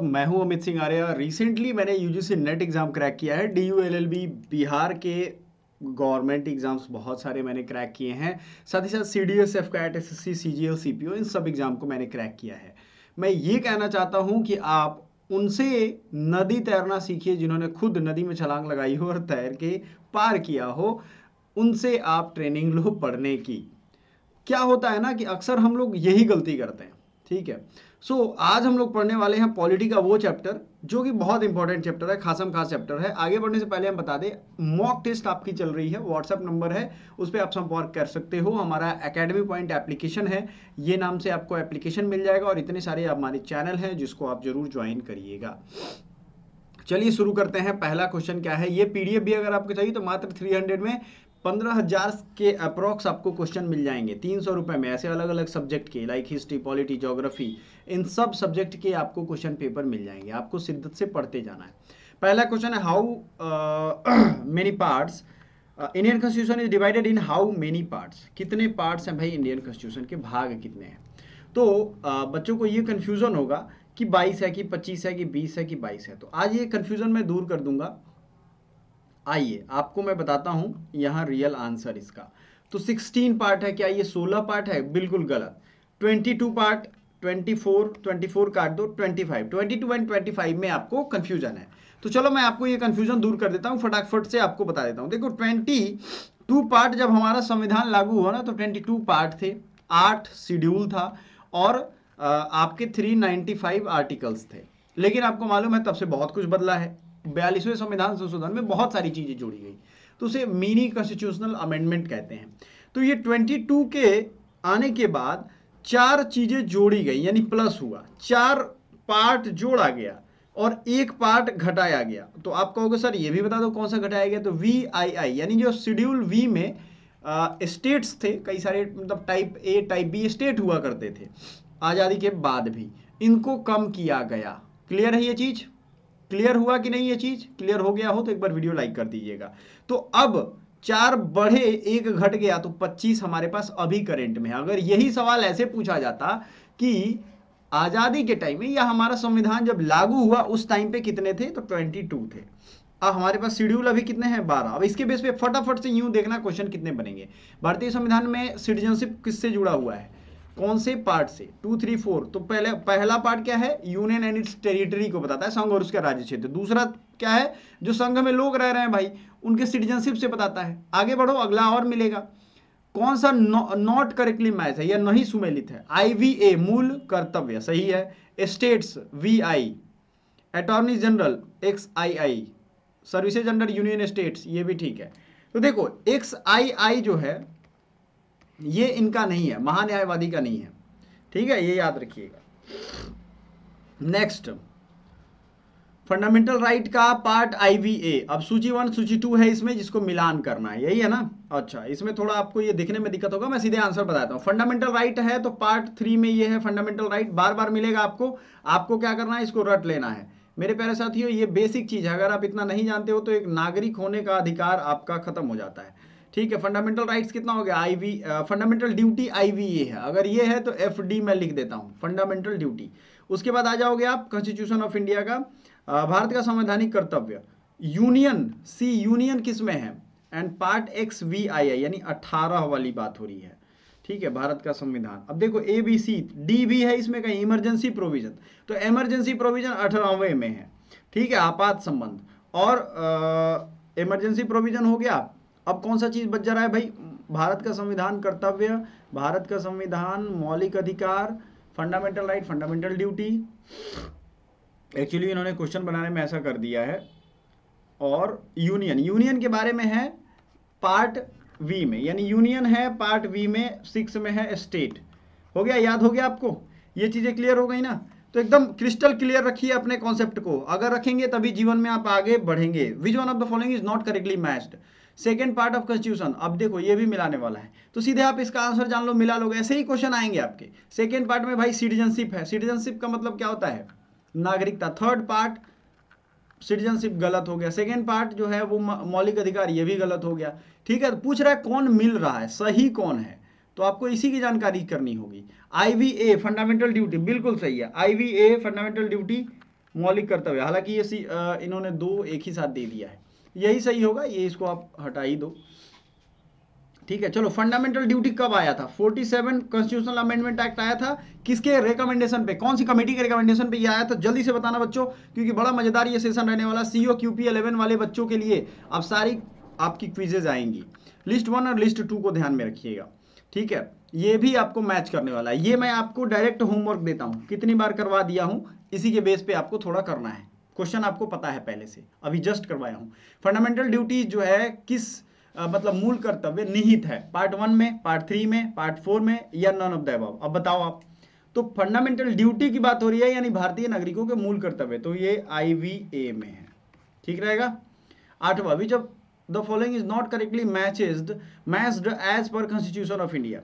मैं हूं अमित सिंह आर्य। रिसेंटली मैंने यूजीसी नेट एग्ज़ाम क्रैक किया है। डीयू एलएलबी बिहार के गवर्नमेंट एग्ज़ाम्स बहुत सारे मैंने क्रैक किए हैं। साथ ही साथ CDS, AFCAT, SSC, CGL, CPO, इन सब एग्ज़ाम को मैंने क्रैक किया है। मैं ये कहना चाहता हूं कि आप उनसे नदी तैरना सीखिए जिन्होंने खुद नदी में छलांग लगाई हो और तैर के पार किया हो। उनसे आप ट्रेनिंग लो पढ़ने की। क्या होता है ना कि अक्सर हम लोग यही गलती करते हैं। ठीक है। आज हम लोग पढ़ने वाले हैं पॉलिटी का वो चैप्टर जो कि बहुत इंपॉर्टेंट चैप्टर है, खासम खास चैप्टर है। आगे बढ़ने से पहले हम बता दें, मॉक टेस्ट आपकी चल रही है। व्हाट्सएप नंबर है, उस पर आप संपर्क कर सकते हो। हमारा एकेडमी पॉइंट एप्लीकेशन है, ये नाम से आपको एप्लीकेशन मिल जाएगा और इतने सारे हमारे चैनल हैं जिसको आप जरूर ज्वाइन करिएगा। चलिए शुरू करते हैं। पहला क्वेश्चन क्या है, ये पीडीएफ भी अगर आपको चाहिए तो मात्र 300 में 15,000 के अप्रॉक्स आपको क्वेश्चन मिल जाएंगे 300 रुपए में। ऐसे अलग अलग सब्जेक्ट के, लाइक हिस्ट्री, पॉलिटी, ज्योग्राफी, इन सब सब्जेक्ट के आपको क्वेश्चन पेपर मिल जाएंगे। आपको शिद्दत से पढ़ते जाना है। पहला क्वेश्चन है, how many parts Indian constitution is divided in how many parts. कितने पार्ट्स हैं भाई इंडियन कॉन्स्टिट्यूशन के, भाग कितने हैं। तो बच्चों को ये कंफ्यूजन होगा कि 22 है कि 25 है कि 20 है कि 22 है। तो आज ये कंफ्यूजन मैं दूर कर दूंगा। आइए आपको मैं बताता हूं यहां रियल आंसर इसका। तो 16 पार्ट है, क्या ये 16 पार्ट है? बिल्कुल गलत। 22 पार्ट, 24 काट दो, 25, 22 एंड 25 में आपको कंफ्यूजन है। तो चलो मैं आपको ये कंफ्यूजन दूर कर देता हूं, फटाफट से आपको बता देता हूं। देखो 22 पार्ट, जब हमारा संविधान लागू हुआ ना तो 22 पार्ट थे, 8 शेड्यूल था और आपके 395 आर्टिकल्स थे। लेकिन आपको मालूम है तब से बहुत कुछ बदला है। 42वें संविधान संशोधन में बहुत सारी चीजें जोड़ी गई, तो उसे मिनी कॉन्स्टिट्यूशनल अमेंडमेंट कहते हैं। तो ये 22 के आने के बाद 4 चीजें जोड़ी गई, यानी प्लस हुआ, 4 पार्ट जोड़ा गया और 1 पार्ट घटाया गया। तो आप कहोगे सर ये भी बता दो कौन सा घटाया गया। तो VII यानी जो शेड्यूल वी में स्टेट्स थे, कई सारे, मतलब type A type B state हुआ करते थे आजादी के बाद भी, इनको कम किया गया। क्लियर है ये चीज? क्लियर हुआ कि नहीं? ये चीज क्लियर हो गया हो तो एक बार वीडियो लाइक कर दीजिएगा। तो अब 4 बढ़े, 1 घट गया, तो 25 हमारे पास अभी करंट में है। अगर यही सवाल ऐसे पूछा जाता कि आजादी के टाइम में या हमारा संविधान जब लागू हुआ उस टाइम पे कितने थे, तो 22 थे। अब हमारे पास शेड्यूल अभी कितने हैं? 12। अब इसके बेस पे फटाफट से यूं देखना क्वेश्चन कितने बनेंगे। भारतीय संविधान में सिटीजनशिप किससे जुड़ा हुआ है, कौन से पार्ट से? 2, 3, 4। तो पहला पार्ट क्या है? यूनियन एंड इट्स टेरिटरी को बताता है, संघ और उसका राज्य क्षेत्र। दूसरा क्या है? जो संघ में लोग रह रहे हैं भाई, उनके सिटीजनशिप से बताता है। आगे बढ़ो, अगला और मिलेगा। कौन सा नॉट करेक्टली मैच है या नहीं सुमेलित है? IVA मूल कर्तव्य, सही है। States VI, attorney general XII, services under union states, ये भी ठीक है। तो देखो XII जो है ये इनका नहीं है, महान्यायवादी का नहीं है। ठीक है, ये याद रखिएगा। नेक्स्ट, फंडामेंटल राइट का पार्ट IVA। अब सूची 1 सूची 2 है इसमें, जिसको मिलान करना है, यही है ना? अच्छा, इसमें थोड़ा आपको ये दिखने में दिक्कत होगा, मैं सीधे आंसर बताता हूँ। फंडामेंटल राइट है तो पार्ट 3 में ये है फंडामेंटल राइट, बार बार मिलेगा आपको। आपको क्या करना है, इसको रट लेना है। मेरे प्यारे साथियों, ये बेसिक चीज है, अगर आप इतना नहीं जानते हो तो एक नागरिक होने का अधिकार आपका खत्म हो जाता है। ठीक है, फंडामेंटल राइट्स कितना हो गया? फंडामेंटल ड्यूटी IVA है। अगर ये है तो FD मैं लिख देता हूँ, फंडामेंटल ड्यूटी। उसके बाद आ जाओगे आप कॉन्स्टिट्यूशन ऑफ इंडिया का, भारत का संवैधानिक कर्तव्य। यूनियन C, यूनियन किस में है? एंड पार्ट XVII यानी 18 वाली बात हो रही है। ठीक है, भारत का संविधान। अब देखो ABC, D भी है इसमें कहीं, इमरजेंसी प्रोविजन। तो इमरजेंसी प्रोविजन 18वें में है। ठीक है, आपात संबंध और इमरजेंसी प्रोविजन हो गया। अब कौन सा चीज बच जा रहा है भाई? भारत का संविधान कर्तव्य, भारत का संविधान मौलिक अधिकार, fundamental right, fundamental duty. Actually इन्होंने क्वेश्चन बनाने में ऐसा कर दिया है। और यूनियन, यूनियन के बारे में है पार्ट V में, यानी यूनियन है पार्ट V में, 6 में है स्टेट। हो गया, याद हो गया आपको? ये चीजें क्लियर हो गई ना? तो एकदम क्रिस्टल क्लियर रखिए अपने कॉन्सेप्ट को। अगर रखेंगे तभी जीवन में आप आगे बढ़ेंगे। Which one of the following is not correctly matched? Second part of constitution. अब देखो ये भी मिलाने वाला है, तो सीधे आप इसका आंसर जान लो, मिला लोगे। ऐसे ही क्वेश्चन आएंगे आपके। सेकेंड पार्ट में भाई सिटीजनशिप है। सिटीजनशिप का मतलब क्या होता है? नागरिकता। थर्ड पार्ट सिटीजनशिप गलत हो गया। सेकेंड पार्ट जो है वो मौलिक अधिकार, ये भी गलत हो गया। ठीक है, पूछ रहा है कौन मिल रहा है, सही कौन है, तो आपको इसी की जानकारी करनी होगी। IVA फंडामेंटल ड्यूटी, बिल्कुल सही है। IVA फंडामेंटल ड्यूटी मौलिक कर्तव्य, हालांकि ये इन्होंने दो एक ही साथ दे दिया है, यही सही होगा, ये इसको आप हटा ही दो। ठीक है, चलो फंडामेंटल ड्यूटी कब आया था? 47 कॉन्स्टिट्यूशनल अमेंडमेंट एक्ट आया था, किसके रिकमेंडेशन पे, कौन सी कमेटी के रिकमेंडेशन पे ये आया था? जल्दी से बताना बच्चों, क्योंकि बड़ा मजेदार ये सेशन रहने वाला। सीओ क्यूपी 11 वाले बच्चों के लिए अब सारी आपकी क्विजेज आएंगी। लिस्ट 1 और लिस्ट 2 को ध्यान में रखिएगा, ठीक है, ये भी आपको मैच करने वाला है। ये मैं आपको डायरेक्ट होमवर्क देता हूं, कितनी बार करवा दिया हूं, इसी के बेस पे आपको थोड़ा करना है। क्वेश्चन आपको पता है पहले से, अभी जस्ट करवाया हूं। फंडामेंटल ड्यूटी जो है किस मतलब मूल कर्तव्य निहित है, पार्ट 1 में, पार्ट 3 में, पार्ट 4 में, या नन ऑफ द अबव? अब बताओ आप। तो फंडामेंटल ड्यूटी की बात हो रही है, यानी भारतीय नागरिकों के मूल कर्तव्य, तो ये IVA में है, ठीक रहेगा। 8वां, which of the following is not correctly matched as per constitution of India?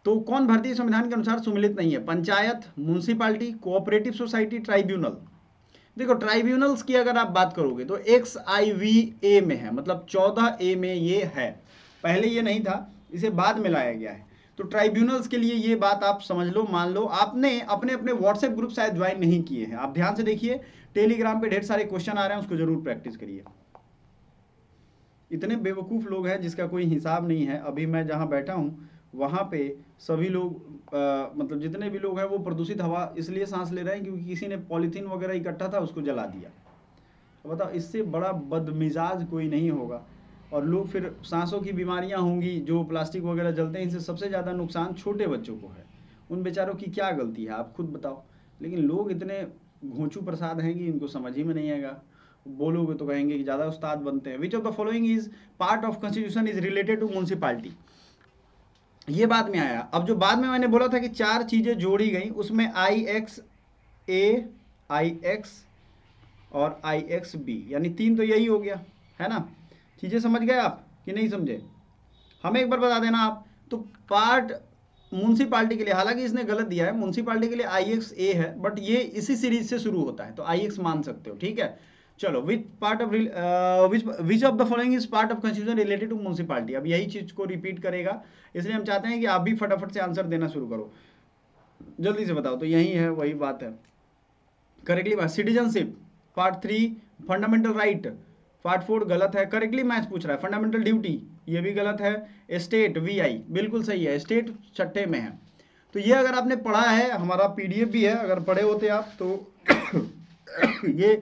तो कौन भारतीय संविधान के अनुसार सुमिलित नहीं है? Panchayat, municipality, cooperative society, tribunal. देखो ट्राइब्यूनल्स की अगर आप बात करोगे तो XIVA में है, मतलब 14A में ये है, पहले ये नहीं था, इसे बाद में लाया गया है। तो ट्राइब्यूनल्स के लिए ये बात आप समझ लो, मान लो। आपने अपने अपने व्हाट्सएप ग्रुप शायद ज्वाइन नहीं किए हैं, आप ध्यान से देखिए, टेलीग्राम पे ढेर सारे क्वेश्चन आ रहे हैं, उसको जरूर प्रैक्टिस करिए। इतने बेवकूफ़ लोग हैं जिसका कोई हिसाब नहीं है। अभी मैं जहाँ बैठा हूँ वहाँ पे सभी लोग मतलब जितने भी लोग हैं वो प्रदूषित हवा इसलिए सांस ले रहे हैं क्योंकि किसी ने पॉलीथीन वगैरह इकट्ठा था, उसको जला दिया। तो बताओ, इससे बड़ा बदमिजाज कोई नहीं होगा। और लोग फिर सांसों की बीमारियां होंगी, जो प्लास्टिक वगैरह जलते हैं, इनसे सबसे ज़्यादा नुकसान छोटे बच्चों को है। उन बेचारों की क्या गलती है, आप खुद बताओ। लेकिन लोग इतने घोंचू प्रसाद हैं कि इनको समझ ही में नहीं आएगा। बोलोगे तो कहेंगे कि ज़्यादा उस्ताद बनते हैं। Which of the following is part of constitution is related to municipality? ये बाद में आया। अब जो बाद में मैंने बोला था कि 4 चीज़ें जोड़ी गई, उसमें IXA, IX और IXB, यानी 3 तो यही हो गया, है ना? चीज़ें समझ गए आप कि नहीं समझे? हमें एक बार बता देना आप। तो पार्ट म्यूनसिपालिटी के लिए, हालांकि इसने गलत दिया है, म्यूनसिपालिटी के लिए IXA है, बट ये इसी सीरीज से शुरू होता है, तो IX मान सकते हो, ठीक है। चलो, which part of which of the following is part of constitution related to municipality? अब यही चीज को रिपीट करेगा, इसलिए हम चाहते हैं कि आप भी फटाफट से आंसर देना शुरू करो, जल्दी से बताओ। तो यही है, वही बात है। करेक्टली बात, citizenship part 3, fundamental right part 4 गलत है। करेक्टली मैच पूछ रहा है। फंडामेंटल ड्यूटी ये भी गलत है। स्टेट VI बिल्कुल सही है, स्टेट छठे में है। तो ये अगर आपने पढ़ा है, हमारा PDF भी है, अगर पढ़े होते आप तो ये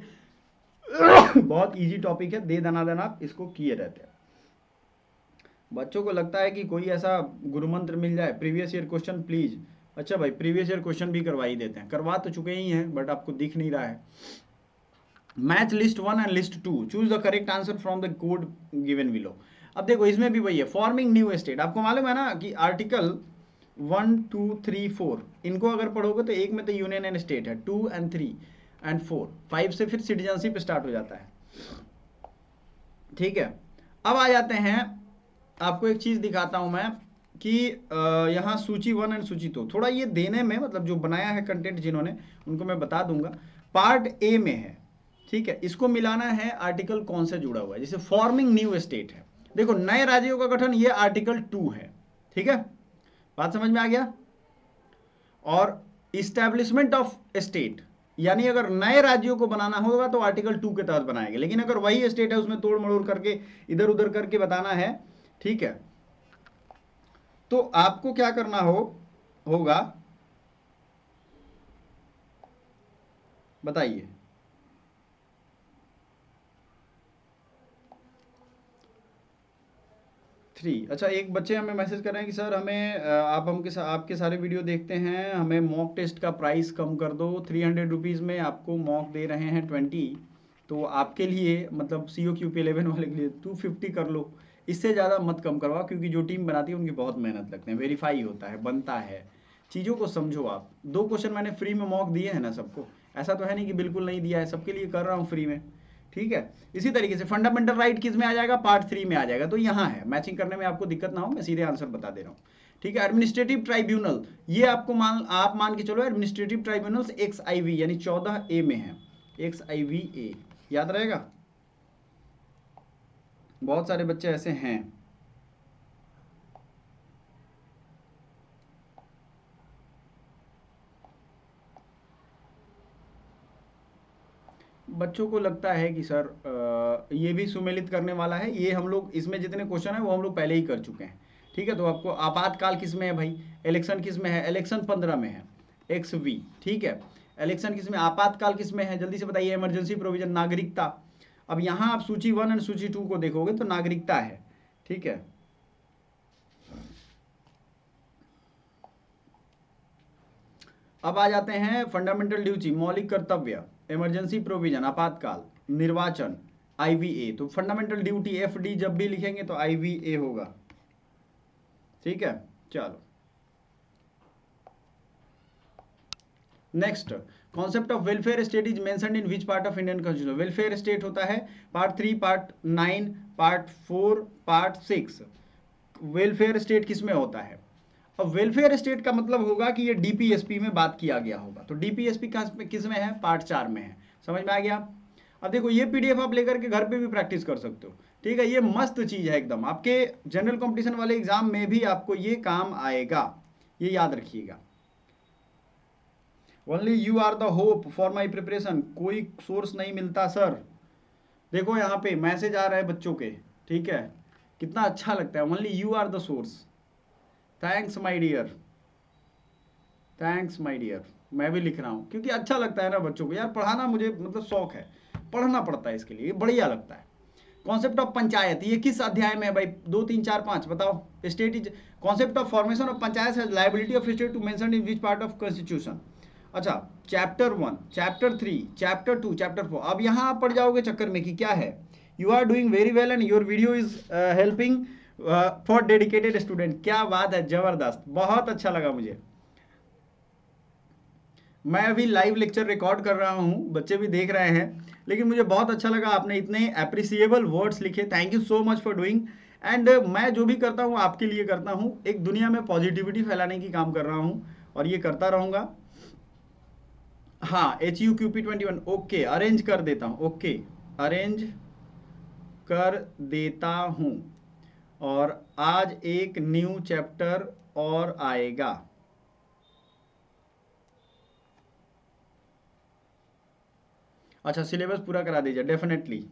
बहुत इजी टॉपिक है, दे दनादन आप इसको किए रहते हैं। बच्चों को लगता है कि कोई ऐसा गुरु मंत्र मिल जाए, प्रीवियस ईयर क्वेश्चन प्लीज। अच्छा भाई, प्रीवियस ईयर क्वेश्चन भी करवा ही देते हैं, करवा तो चुके ही हैं, बट आपको दिख नहीं रहा है। Match list 1 and list 2, choose the correct answer from the code given below. अब देखो इसमें भी वही है, फॉर्मिंग न्यू स्टेट। आपको मालूम है ना कि आर्टिकल 1 2 3 4 इनको अगर पढ़ोगे तो एक में तो यूनियन एंड स्टेट है, 2 एंड 3 एंड 4, 5 से फिर सिटीजनशिप स्टार्ट हो जाता है, ठीक है। अब आ जाते हैं, आपको एक चीज दिखाता हूं मैं कि यहाँ सूची 1 एंड सूची 2, थोड़ा ये देने में मतलब जो बनाया है कंटेंट जिन्होंने, उनको मैं बता दूंगा। पार्ट A में है, ठीक है, इसको मिलाना है आर्टिकल कौन से जुड़ा हुआ है, जैसे फॉर्मिंग न्यू स्टेट है, देखो नए राज्यों का गठन, ये आर्टिकल 2 है, ठीक है, बात समझ में आ गया। और इस्टेब्लिशमेंट ऑफ स्टेट, यानी अगर नए राज्यों को बनाना होगा तो आर्टिकल 2 के तहत बनाएंगे, लेकिन अगर वही स्टेट है उसमें तोड़ मड़ोड़ करके इधर उधर करके बताना है, ठीक है, तो आपको क्या करना होगा बताइए। 3, अच्छा, एक बच्चे हमें मैसेज कर रहे हैं कि सर हमें आप आपके सारे वीडियो देखते हैं, हमें मॉक टेस्ट का प्राइस कम कर दो, 300 रुपीज़ में आपको मॉक दे रहे हैं 20, तो आपके लिए मतलब COQP11 वाले के लिए 250 कर लो, इससे ज़्यादा मत कम करवाओ, क्योंकि जो टीम बनाती है उनकी बहुत मेहनत लगते हैं, वेरीफाई होता है, बनता है, चीज़ों को समझो आप। 2 क्वेश्चन मैंने फ्री में मॉक दिए हैं ना सबको, ऐसा तो है नहीं कि बिल्कुल नहीं दिया है, सबके लिए कर रहा हूँ फ्री में, ठीक है। इसी तरीके से फंडामेंटल राइट किस में आ जाएगा, पार्ट 3 में आ जाएगा, तो यहाँ है, मैचिंग करने में आपको दिक्कत ना हो, मैं सीधे आंसर बता दे रहा हूँ, ठीक है। एडमिनिस्ट्रेटिव ट्राइब्यूनल, ये आपको आप मान के चलो, एडमिनिस्ट्रेटिव ट्राइब्यूनल्स XIV यानी 14A में है, XIVA याद रहेगा, बहुत सारे बच्चे ऐसे हैं। बच्चों को लगता है कि सर ये भी सुमेलित करने वाला है, ये हम लोग इसमें जितने क्वेश्चन है वो हम लोग पहले ही कर चुके हैं। ठीक है, तो आपको आपातकाल किस में है भाई, इलेक्शन किस में है, इलेक्शन 15 में है, एक्स वी। ठीक है, इलेक्शन किस में, आपातकाल किस में है, जल्दी से बताइए, इमरजेंसी प्रोविजन, नागरिकता। अब यहाँ आप सूची 1 एंड सूची 2 को देखोगे तो नागरिकता है। ठीक है, अब आ जाते हैं फंडामेंटल ड्यूटी, मौलिक कर्तव्य, इमरजेंसी प्रोविजन, आपातकाल, निर्वाचन, आईवीए। तो फंडामेंटल ड्यूटी एफडी जब भी लिखेंगे तो आईवीए होगा। ठीक है, चलो next, concept of welfare state is mentioned in which part of Indian constitution. Welfare state होता है part 3, part 9, part 4, part 6। Welfare state किस में होता है? अब वेलफेयर स्टेट का मतलब होगा कि ये डीपीएसपी में बात किया गया होगा। तो डीपीएसपी किस में है? पार्ट 4 में है। समझ में आ गया? अब देखो ये पीडीएफ आप लेकर के घर पे भी प्रैक्टिस कर सकते हो। ठीक है, ये मस्त चीज है एकदम, आपके जनरल कंपटीशन वाले एग्जाम में भी आपको ये काम आएगा, ये याद रखिएगा। Only you are the hope for my preparation. कोई सोर्स नहीं मिलता सर। देखो यहाँ पे मैसेज आ रहा है बच्चों के, ठीक है, कितना अच्छा लगता है। Only you are the source. Thanks my dear, thanks my dear. मैं भी लिख रहा हूँ क्योंकि अच्छा लगता है ना बच्चों को, यार पढ़ाना मुझे मतलब शौक है, पढ़ना पड़ता है इसके लिए, बढ़िया लगता है। कॉन्सेप्ट ऑफ पंचायत, ये किस अध्याय में है भाई? 2, 3, 4, 5 बताओ। State is, concept of formation of panchayat has liability of state to mention in which part of constitution. अच्छा, चैप्टर 1, चैप्टर 3, चैप्टर 2, चैप्टर 4। अब यहाँ आप पढ़ जाओगे चक्कर में कि क्या है। You are doing very well and your video is helping for dedicated student. क्या बात है, जबरदस्त, बहुत अच्छा लगा मुझे। मैं अभी लाइव लेक्चर रिकॉर्ड कर रहा हूँ, बच्चे भी देख रहे हैं, लेकिन मुझे बहुत अच्छा लगा, आपने इतने अप्रिसिएबल वर्ड्स लिखे। Thank you so much for doing. And मैं जो भी करता हूँ आपके लिए करता हूँ, एक दुनिया में पॉजिटिविटी फैलाने की काम कर रहा हूँ और ये करता रहूँगा। हाँ, HUQP21, ओके, अरेंज कर देता हूँ, ओके, अरेंज कर देता हूँ। और आज एक न्यू चैप्टर और आएगा। अच्छा, सिलेबस पूरा करा दीजिए, डेफिनेटली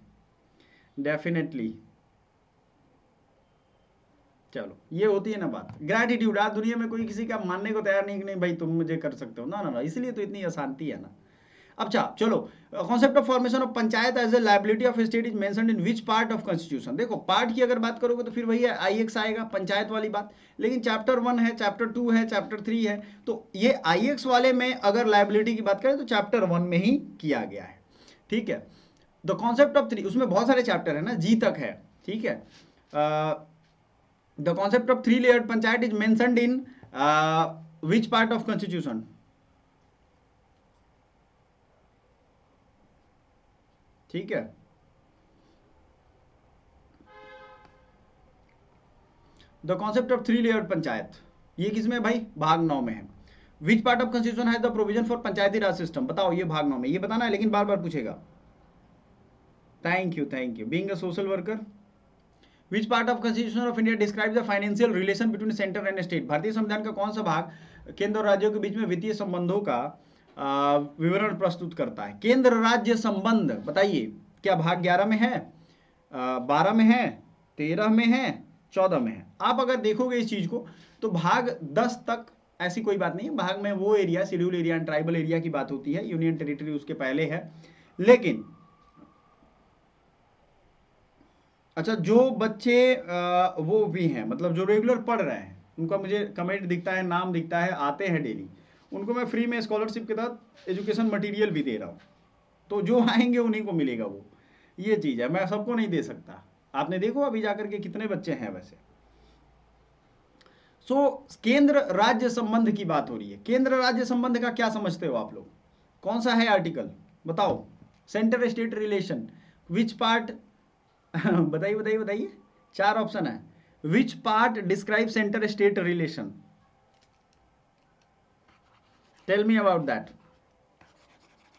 डेफिनेटली। चलो, ये होती है ना बात, ग्रैटिट्यूड। आज दुनिया में कोई किसी का मानने को तैयार नहीं कि नहीं भाई तुम मुझे कर सकते हो, ना ना ना, इसलिए तो इतनी अशांति है ना। अच्छा चलो, concept of formation of panchayat as a liability of state is mentioned in which part of constitution. देखो पार्ट की अगर बात करोगे तो फिर वही है, IX आएगा, पंचायत वाली बात। लेकिन चैप्टर 1 है, चैप्टर 2 है, चैप्टर 3 है, तो ये IX वाले में अगर लायबिलिटी की बात करें तो चैप्टर 1 में ही किया गया है। ठीक है, द कॉन्सेप्ट ऑफ 3, उसमें बहुत सारे चैप्टर है ना, जी तक है। ठीक है, the concept of 3 layered panchayat is mentioned in which part of constitution. ठीक है, the concept of 3 layered panchayat, ये किसमें है भाई? भाग 9 में है। विच पार्ट ऑफ कॉन्स्टिट्यूशन है the provision for Panchayati Raj system. बताओ, ये भाग 9 में, ये बताना है, लेकिन बार बार पूछेगा। Thank you, thank you. Being a social worker, which part of constitution of India describe the financial relation between centre and state. भारतीय संविधान का कौन सा भाग केंद्र और राज्यों के बीच में वित्तीय संबंधों का विवरण प्रस्तुत करता है? केंद्र राज्य संबंध, बताइए, क्या भाग 11 में है, 12 में है, 13 में है, 14 में है? आप अगर देखोगे इस चीज को तो भाग 10 तक ऐसी कोई बात नहीं है। भाग में वो area, schedule area and tribal area की बात होती है, यूनियन टेरिटरी उसके पहले है। लेकिन अच्छा, जो बच्चे वो भी हैं, मतलब जो रेगुलर पढ़ रहे हैं, उनका मुझे कमेंट दिखता है, नाम दिखता है, आते हैं डेली, उनको मैं फ्री में स्कॉलरशिप के तहत एजुकेशन मटेरियल भी दे रहा हूँ। तो जो आएंगे उन्हीं को मिलेगा वो, ये चीज़ है, मैं सबको नहीं दे सकता। आपने देखो अभी जाकर के कितने बच्चे हैं वैसे। सो केंद्र राज्य संबंध की बात हो रही है। केंद्र राज्य संबंध का क्या समझते हो आप लोग? कौन सा है आर्टिकल बताओ? Centre state relation, which part बताइए बताइए बताइए, 4 ऑप्शन है। Which part describe centre state relation? Tell me about that.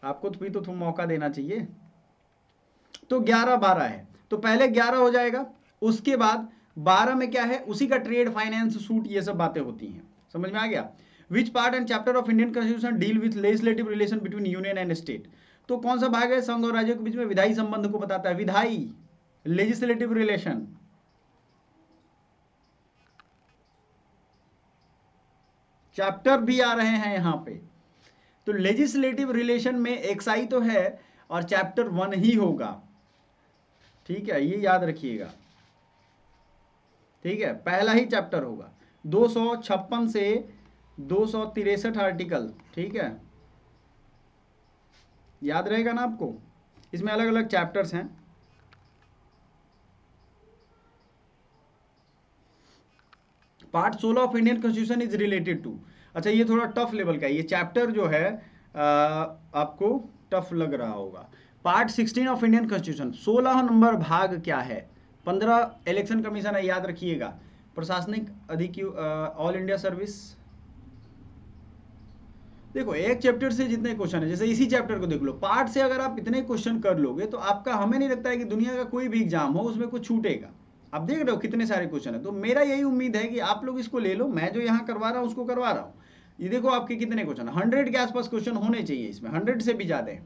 आपको भी तो तुम मौका देना चाहिए। तो 11, 12 है, तो पहले 11 हो जाएगा, उसके बाद 12 में क्या है, उसी का ट्रेड, फाइनेंस, सूट, ये सब बातें होती हैं। समझ में आ गया? Which part and chapter of Indian constitution deal with legislative relation between union and state. तो कौन सा भाग है संघ और राज्यों के बीच में विधायी संबंध को बताता है, विधायी, लेजिस्लेटिव रिलेशन। चैप्टर भी आ रहे हैं यहां पे, तो लेजिस्लेटिव रिलेशन में एक्साई तो है और चैप्टर 1 ही होगा, ठीक है, ये याद रखिएगा, ठीक है, पहला ही चैप्टर होगा। 256 से 263 आर्टिकल, ठीक है, याद रहेगा ना आपको, इसमें अलग अलग चैप्टर्स हैं। Part 16 of Indian constitution is related to, अच्छा ये थोड़ा टफ लेवल का है, ये चैप्टर जो है आपको टफ लग रहा होगा। Part 16 of Indian constitution, 16 number भाग क्या है, 15 इलेक्शन कमीशन है, याद रखिएगा, प्रशासनिक ऑल इंडिया सर्विस। देखो एक चैप्टर से जितने क्वेश्चन है, जैसे इसी चैप्टर को देख लो, पार्ट से अगर आप इतने क्वेश्चन कर लोगे तो आपका, हमें नहीं लगता है कि दुनिया का कोई भी एग्जाम हो उसमें कुछ छूटेगा। आप देख रहे हो कितने सारे क्वेश्चन है, तो मेरा यही उम्मीद है कि आप लोग इसको ले लो, मैं जो यहाँ करवा रहा हूँ उसको करवा रहा हूँ। ये देखो आपके कितने क्वेश्चन, 100 के आसपास क्वेश्चन होने चाहिए इसमें, 100 से भी ज्यादा है।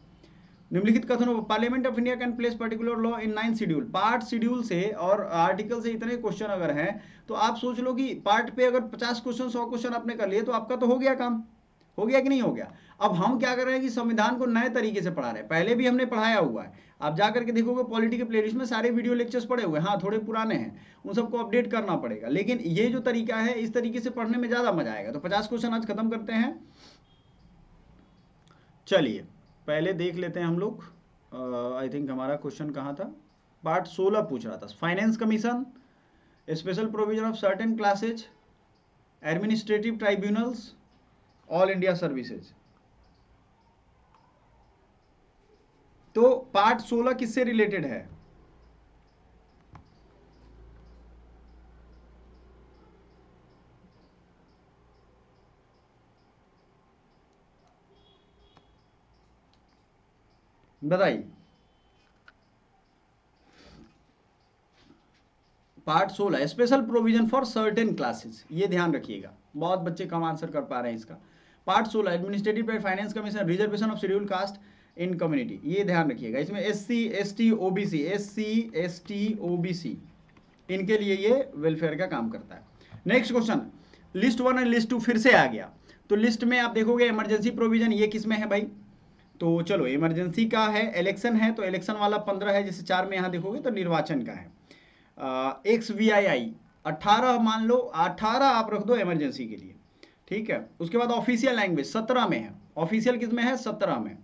निम्नलिखित कथनों, parliament of India can place particular law in 9 schedule, part schedule से और आर्टिकल से इतने क्वेश्चन अगर हैं तो आप सोच लो कि पार्ट पे अगर 50 क्वेश्चन 100 क्वेश्चन आपने कर लिए तो आपका तो हो गया काम, हो गया कि नहीं हो गया। अब हम क्या कर रहे हैं कि संविधान को नए तरीके से पढ़ा रहे हैं, पहले भी हमने पढ़ाया हुआ है, आप जाकर के देखोगे पॉलिटी के प्लेलिस्ट में सारे वीडियो लेक्चर्स पड़े हुए हैं, हाँ थोड़े पुराने हैं, उन सबको अपडेट करना पड़ेगा, लेकिन ये जो तरीका है इस तरीके से पढ़ने में ज्यादा मजा आएगा। तो 50 क्वेश्चन आज खत्म करते हैं। चलिए पहले देख लेते हैं हम लोग, आई थिंक हमारा क्वेश्चन कहाँ था, पार्ट 16 पूछ रहा था, finance commission, special provision of certain classes, administrative tribunals, all India services. तो पार्ट 16 किससे रिलेटेड है, बताइए। Part 16 special provision for certain classes, ये ध्यान रखिएगा, बहुत बच्चे कम आंसर कर पा रहे हैं इसका। Part 16 administrative finance commission, reservation of schedule caste in community, ये ध्यान रखिएगा, इसमें SC ST OBC, SC ST OBC इनके लिए ये वेलफेयर का काम करता है। Next question, list 1 and list 2 फिर से आ गया, तो लिस्ट में आप देखोगे इमरजेंसी प्रोविजन, ये किस में है भाई, तो चलो इमरजेंसी का है, इलेक्शन है तो इलेक्शन वाला 15 है, जैसे 4 में यहाँ देखोगे तो निर्वाचन का है, XVII 18, मान लो 18 आप रख दो इमरजेंसी के लिए, ठीक है। उसके बाद ऑफिशियल लैंग्वेज 17 में है, ऑफिशियल किस में है 17 में,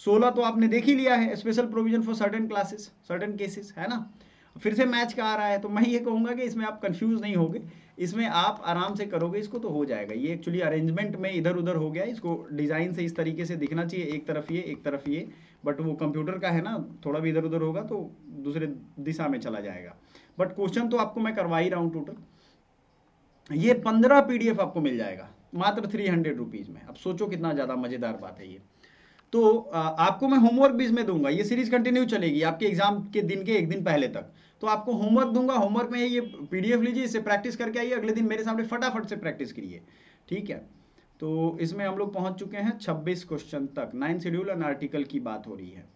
16 तो आपने देख ही लिया है, special provision for certain classes certain cases, है ना। फिर से मैच का आ रहा है, तो मैं ये कहूंगा कि इसमें आप कंफ्यूज नहीं होगे, इसमें आप आराम से करोगे इसको तो हो जाएगा। ये एक्चुअली अरेंजमेंट में इधर उधर हो गया, इसको डिजाइन से इस तरीके से दिखना चाहिए, एक तरफ ये एक तरफ ये, बट वो कंप्यूटर का है ना, थोड़ा भी इधर उधर होगा तो दूसरे दिशा में चला जाएगा, बट क्वेश्चन तो आपको मैं करवा ही रहा हूँ टोटल। ये 15 PDF आपको मिल जाएगा मात्र 300 रुपीज में, अब सोचो कितना ज्यादा मजेदार बात है ये। तो आपको मैं होमवर्क भी इसमें दूंगा, ये सीरीज कंटिन्यू चलेगी आपके एग्जाम के दिन के एक दिन पहले तक, तो आपको होमवर्क दूंगा, होमवर्क में ये PDF लीजिए, इससे प्रैक्टिस करके आइए, अगले दिन मेरे सामने फटाफट से प्रैक्टिस करिए, ठीक है। तो इसमें हम लोग पहुंच चुके हैं 26 क्वेश्चन तक, 9 शेड्यूल एंड आर्टिकल की बात हो रही है।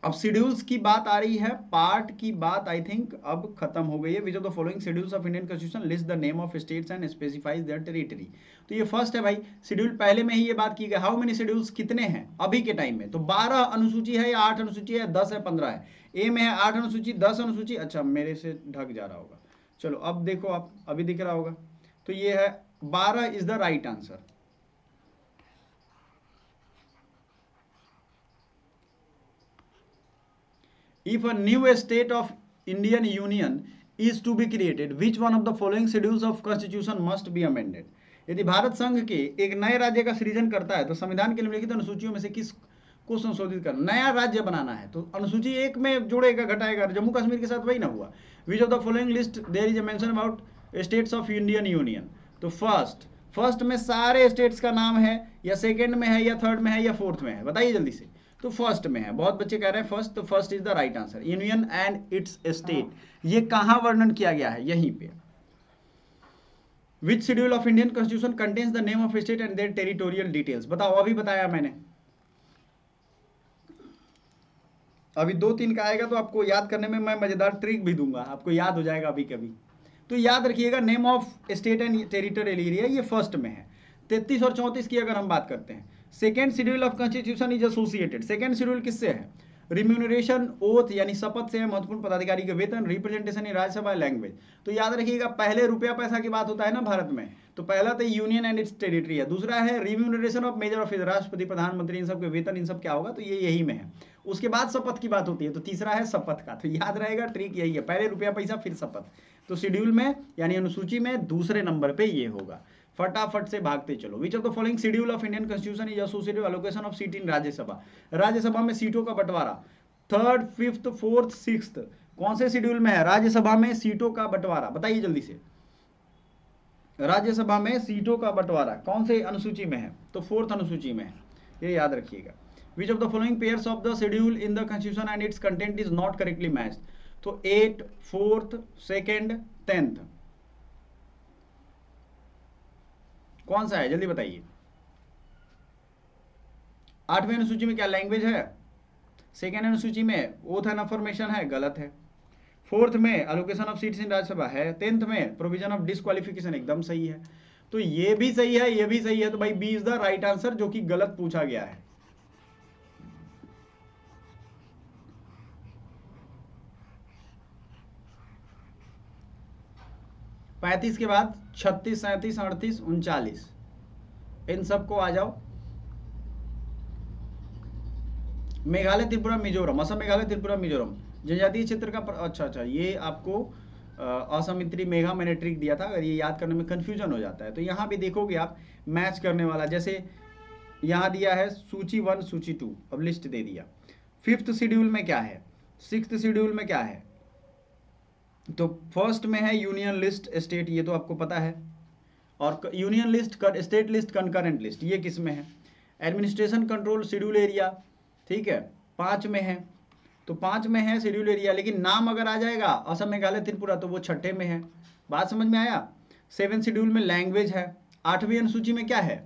अब शेड्यूल्स की बात आ रही है, पार्ट की बात आई थिंक अब खत्म हो गई है। विच of the following schedules of Indian constitution list the name of states and specifies their territory. तो ये फर्स्ट है भाई शेड्यूल, पहले में ही ये बात की गई, हाउ मेनी शेड्यूल्स कितने हैं अभी के टाइम में, तो 12 अनुसूची है या 8 अनुसूची है, 10 है, 15 है, ए में है 8 अनुसूची, 10 अनुसूची, अच्छा मेरे से ढक जा रहा होगा, चलो अब देखो आप, अभी दिख रहा होगा, तो ये है 12 is the right answer. If a new state of Indian Union is to be created, which one of the following schedules of constitution must be amended? यदि भारत संघ के एक नए राज्य का सृजन करता है तो संविधान के निम्नलिखित अनुसूचियों में से किस को संशोधित करना, नया राज्य बनाना है तो अनुसूची 1 में जोड़ेगा घटाएगा, जम्मू कश्मीर के साथ वही ना हुआ। Which of the following list there is a mention about states of Indian union, तो फर्स्ट में सारे स्टेट्स का नाम है, या सेकंड में है, या थर्ड में है, या फोर्थ में है, बताइए जल्दी से। तो फर्स्ट में है, बहुत बच्चे कह रहे हैं फर्स्ट, तो first is the right answer, union and its state. ये कहां वर्णन किया गया है, यहीं पे। Which schedule of Indian constitution contains the name of state and their territorial details, बताओ, अभी बताया मैंने। अभी 2-3 का आएगा तो आपको याद करने में मैं मजेदार ट्रिक भी दूंगा, आपको याद हो जाएगा अभी कभी। तो याद रखिएगा, name of state and territorial area ये फर्स्ट में है। 33 और 34 की अगर हम बात करते हैं, second schedule of constitution is associated. Second schedule किससे है? रिम्यूनरेशन, ओथ यानी शपथ से है, महत्वपूर्ण पदाधिकारी के वेतन, रिप्रेजेंटेशन इन राज्यसभा, लैंग्वेज। तो याद रखिएगा, पहले रुपया पैसा की बात होता है ना भारत में, तो पहला तो यूनियन एंड इट्स टेरिटरी है, दूसरा है रिम्यूनरेशन ऑफ मेजर ऑफिसर, राष्ट्रपति, प्रधानमंत्री, इन सब के वेतन, इन सब क्या होगा, तो ये यही में है। उसके बाद शपथ की बात होती है, तो तीसरा है शपथ का। तो याद रहेगा, ट्रिक यही है, पहले रुपया पैसा फिर शपथ। तो शेड्यूल में यानी अनुसूची में दूसरे नंबर पे ये होगा। फटाफट से भागते चलो। Which of the following schedule of Indian constitution is associated allocation of seat in Rajya Sabha. Rajya Sabha में सीटों का बंटवारा, थर्ड, फिफ्थ, फोर्थ, सिक्स्थ, कौन से शेड्यूल में है राज्यसभा में सीटों का बंटवारा? बताइए जल्दी से। राज्यसभा में सीटों का बंटवारा कौन से अनुसूची में है? तो फोर्थ अनुसूची में है, ये याद रखिएगा। विच of the following pairs of the schedule in the constitution and it's content is not correctly matched. तो 8, 4th, 2nd, 10th कौन सा है, जल्दी बताइए। 8वें अनुसूची में क्या लैंग्वेज है? सेकेंड अनुसूची में ओथ एंड अफर्मेशन है, गलत है। फोर्थ में एलोकेशन ऑफ सीट्स इन राज्यसभा है। 10th में प्रोविजन ऑफ डिस्क्वालिफिकेशन, एकदम सही है। तो ये भी सही है, ये भी सही है, तो भाई B is the right answer, जो कि गलत पूछा गया है। पैंतीस के बाद 36, 37, 38, 39, इन सबको आ जाओ। मेघालय, त्रिपुरा, मिजोरम, असम, मेघालय, त्रिपुरा, मिजोरम, जनजातीय क्षेत्र का अच्छा, ये आपको असमित्री मेघा मैंने ट्रिक दिया था, अगर ये याद करने में कंफ्यूजन हो जाता है तो यहाँ भी देखोगे आप मैच करने वाला, जैसे यहाँ दिया है सूची 1, सूची 2, अब लिस्ट दे दिया। 5th शेड्यूल में क्या है, 6th शेड्यूल में क्या है? तो फर्स्ट में है यूनियन लिस्ट स्टेट, ये तो आपको पता है, और union list, state list, concurrent list, ये किस में है? एडमिनिस्ट्रेशन कंट्रोल शेड्यूल एरिया, ठीक है, 5 में है। तो 5 में है शेड्यूल एरिया, लेकिन नाम अगर आ जाएगा असम, मेघालय, त्रिपुरा, तो वो 6ठे में है। बात समझ में आया? 7th शेड्यूल में लैंग्वेज है। 8वीं अनुसूची में क्या है?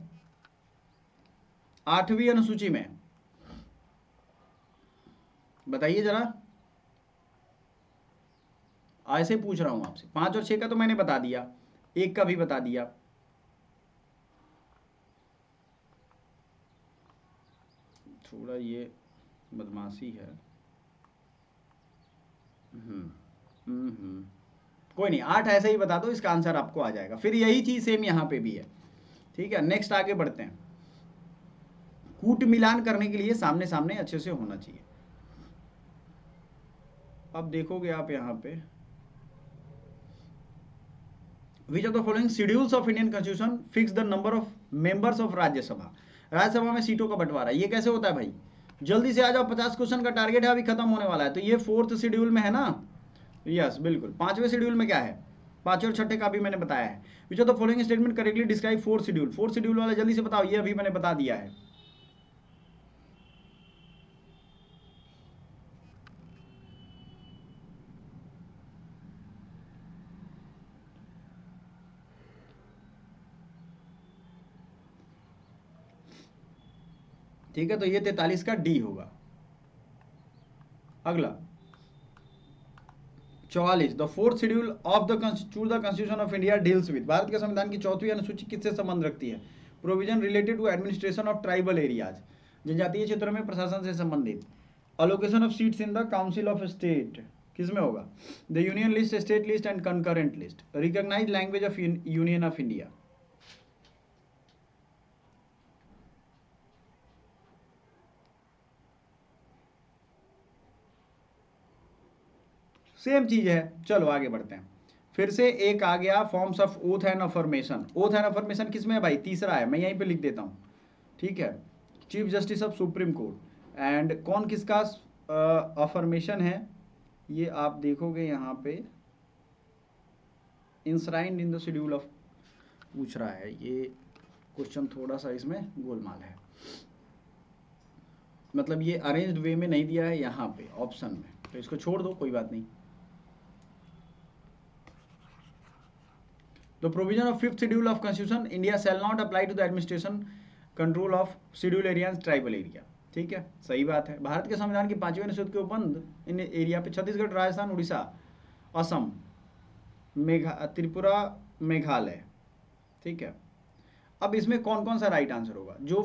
8वीं अनुसूची में बताइए जरा, ऐसे पूछ रहा हूं आपसे। 5 और 6 का तो मैंने बता दिया, 1 का भी बता दिया। थोड़ा ये बदमाशी है। कोई नहीं, 8 ऐसे ही बता दो, इसका आंसर आपको आ जाएगा। फिर यही चीज सेम यहाँ पे भी है, ठीक है। नेक्स्ट आगे बढ़ते हैं। कूट मिलान करने के लिए सामने सामने अच्छे से होना चाहिए। अब देखोगे आप यहाँ पे, विच of the following schedules of Indian constitution fix the number of members of Rajya Sabha. Rajya Sabha में सीटों का बंटवारा, ये कैसे होता है भाई? जल्दी से आ जाओ, 50 क्वेश्चन का टारगेट है, अभी खत्म होने वाला है। तो ये 4th शेड्यूल में है ना? यस, बिल्कुल। 5वें शेड्यूल में क्या है? 5वें और 6ठे का भी मैंने बताया है। विच of the following statement correctly describe 4th schedule. 4th schedule वाला जल्दी से बताओ, ये अभी मैंने बता दिया है। ठीक है, तो ये 43 का डी होगा। अगला 44, the 4th schedule of the constitution of India deals with. भारत के संविधान की 4वीं अनुसूची किससे संबंध रखती है? Provision related to administration of tribal areas, जनजातीय क्षेत्रों में प्रशासन से संबंधित। Allocation of seats in the council of state किस में होगा? The union list, state list and concurrent list. Recognised language of union of India. Same चीज है। चलो आगे बढ़ते हैं। फिर से एक आ गया, forms of oath and affirmation. Oath and affirmation किसमें है भाई? तीसरा है, मैं यहीं पे लिख देता हूं, ठीक है। Chief justice of supreme court. And कौन किसका अफर्मेशन है, ये आप देखोगे यहाँ पे, इंश्राइंड इन द शेड्यूल ऑफ, पूछ रहा है ये क्वेश्चन, थोड़ा सा इसमें गोलमाल है, मतलब ये अरेंज्ड वे में नहीं दिया है यहाँ पे ऑप्शन में, तो इसको छोड़ दो, कोई बात नहीं। The provision of 5th schedule of constitution, India shall not apply to the administration control of scheduled area and tribal area. ठीक है, सही बात है। भारत के संविधान की 5वीं अनुच्छेद के उपबंध इन एरिया पे छत्तीसगढ़, राजस्थान, उड़ीसा, असम, त्रिपुरा, मेघालय। ठीक है, अब इसमें कौन कौन सा राइट आंसर होगा? जो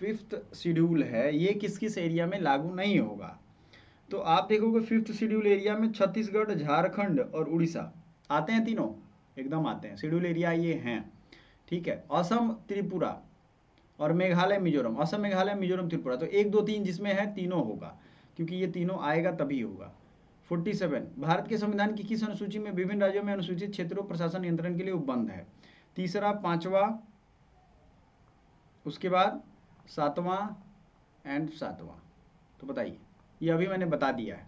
5th शेड्यूल है ये किस किस एरिया में लागू नहीं होगा? तो आप देखोगे 5th शेड्यूल एरिया में छत्तीसगढ़, झारखंड और उड़ीसा आते हैं, तीनों एकदम आते हैं, शेड्यूल एरिया ये हैं। ठीक है, असम, त्रिपुरा और मेघालय, मिजोरम। असम, मेघालय, मिजोरम, त्रिपुरा, तो 1 2 3 जिसमें है तीनों होगा, क्योंकि ये तीनों आएगा तभी होगा। 47, भारत के संविधान की किस अनुसूची में विभिन्न राज्यों में अनुसूचित क्षेत्रों प्रशासन नियंत्रण के लिए उपबंध है? तीसरा, पांचवा, उसके बाद 7वां एंड 7वां। तो बताइए, ये अभी मैंने बता दिया है।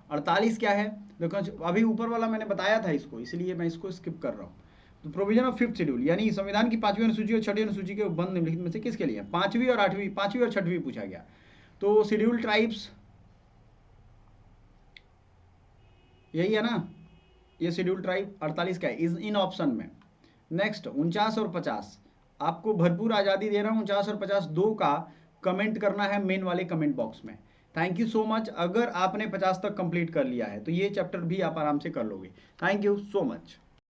48 क्या है? देखो अभी ऊपर वाला मैंने बताया था इसको, इसलिए मैं इसको स्किप कर रहा हूँ। तो प्रोविजन ऑफ 5th शेड्यूल यानी संविधान की 5वीं अनुसूची और 6ठी अनुसूची के उपबंध निम्नलिखित में से किसके लिए? 5वीं और 8वीं, 5वीं और 6वीं पूछा गया। तो शेड्यूल ट्राइब्स यही है ना, ये शेड्यूल ट्राइब। 48 का है इज इन ऑप्शन में। नेक्स्ट 49 और 50, आपको भरपूर आज़ादी दे रहा हूँ। 49 और 50 दो का कमेंट करना है मेन वाले कमेंट बॉक्स में। Thank you so much. अगर आपने 50 तक कंप्लीट कर लिया है तो ये चैप्टर भी आप आराम से कर लोगे। Thank you so much.